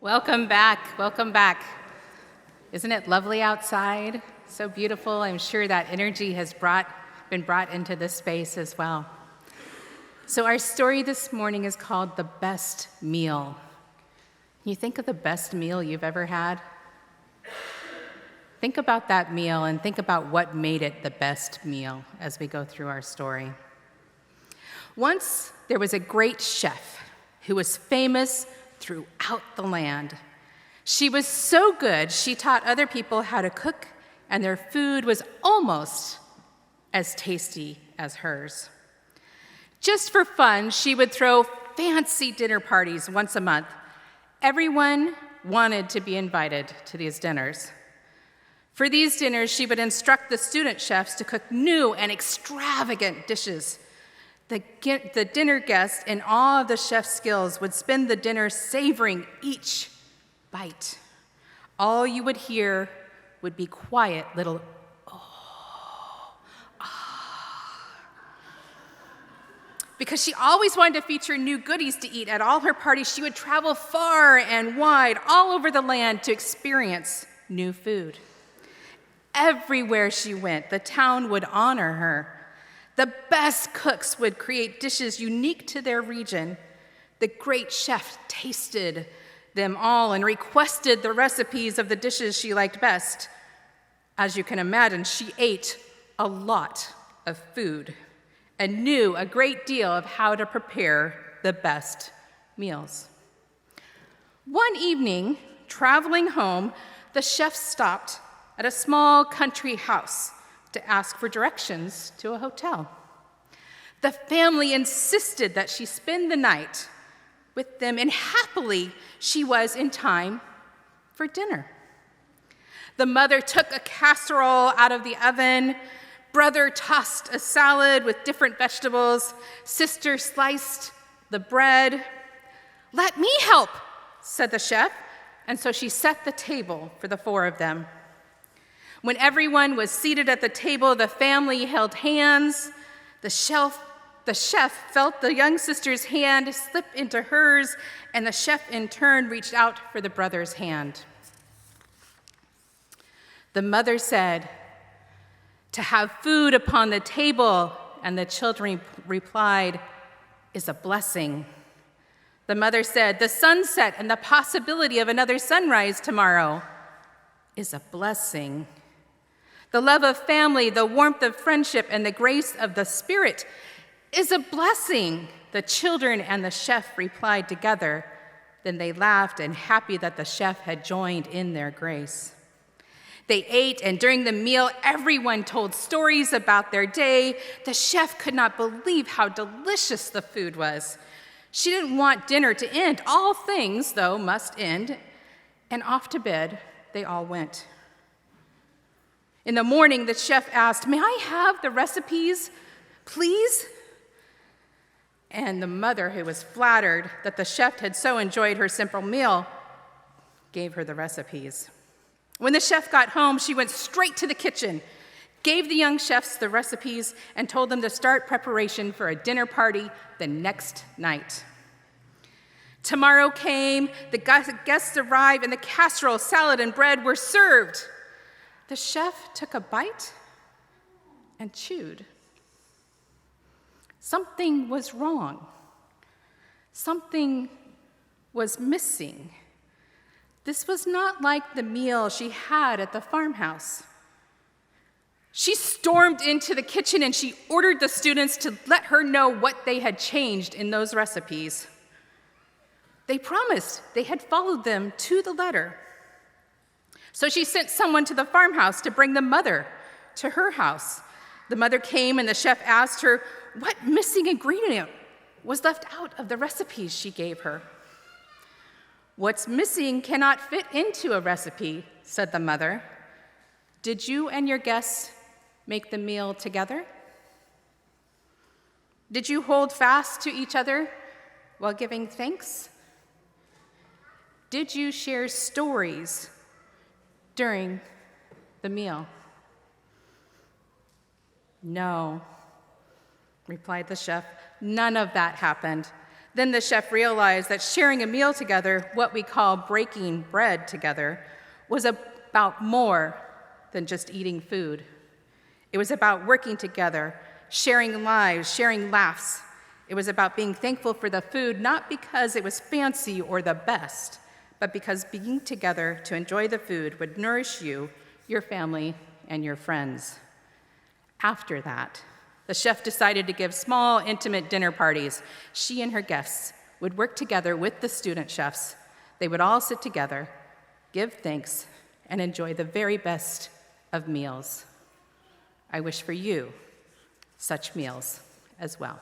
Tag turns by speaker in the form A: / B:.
A: Welcome back. Welcome back. Isn't it lovely outside? So beautiful. I'm sure that energy has been brought into this space as well. So our story this morning is called The Best Meal. Can you think of the best meal you've ever had? Think about that meal and think about what made it the best meal as we go through our story. Once there was a great chef who was famous throughout the land. She was so good, she taught other people how to cook, and their food was almost as tasty as hers. Just for fun, she would throw fancy dinner parties once a month. Everyone wanted to be invited to these dinners. For these dinners, she would instruct the student chefs to cook new and extravagant dishes. The dinner guests, in awe of the chef's skills, would spend the dinner savoring each bite. All you would hear would be quiet little oh, ah. Because she always wanted to feature new goodies to eat at all her parties, she would travel far and wide all over the land to experience new food. Everywhere she went, the town would honor her. The best cooks would create dishes unique to their region. The great chef tasted them all and requested the recipes of the dishes she liked best. As you can imagine, she ate a lot of food and knew a great deal of how to prepare the best meals. One evening, traveling home, the chef stopped at a small country house to ask for directions to a hotel. The family insisted that she spend the night with them, and happily she was in time for dinner. The mother took a casserole out of the oven, brother tossed a salad with different vegetables, sister sliced the bread. "Let me help," said the chef, and so she set the table for the four of them. When everyone was seated at the table, the family held hands. The chef felt the young sister's hand slip into hers, and the chef in turn reached out for the brother's hand. The mother said, "To have food upon the table," and the children replied, "is a blessing." The mother said, "The sunset and the possibility of another sunrise tomorrow is a blessing. The love of family, the warmth of friendship, and the grace of the Spirit is a blessing." The children and the chef replied together. Then they laughed and happy that the chef had joined in their grace. They ate, and during the meal, everyone told stories about their day. The chef could not believe how delicious the food was. She didn't want dinner to end. All things, though, must end. And off to bed they all went. In the morning, the chef asked, "May I have the recipes, please?" And the mother, who was flattered that the chef had so enjoyed her simple meal, gave her the recipes. When the chef got home, she went straight to the kitchen, gave the young chefs the recipes, and told them to start preparation for a dinner party the next night. Tomorrow came, the guests arrived, and the casserole, salad, and bread were served. The chef took a bite and chewed. Something was wrong. Something was missing. This was not like the meal she had at the farmhouse. She stormed into the kitchen and she ordered the students to let her know what they had changed in those recipes. They promised they had followed them to the letter. So she sent someone to the farmhouse to bring the mother to her house. The mother came and the chef asked her what missing ingredient was left out of the recipes she gave her. "What's missing cannot fit into a recipe," said the mother. "Did you and your guests make the meal together? Did you hold fast to each other while giving thanks? Did you share stories during the meal?" "No," replied the chef. "None of that happened. Then the chef realized that sharing a meal together, what we call breaking bread together, was about more than just eating food. It was about working together, sharing lives, sharing laughs. It was about being thankful for the food, not because it was fancy or the best, but because being together to enjoy the food would nourish you, your family, and your friends. After that, the chef decided to give small, intimate dinner parties. She and her guests would work together with the student chefs. They would all sit together, give thanks, and enjoy the very best of meals. I wish for you such meals as well.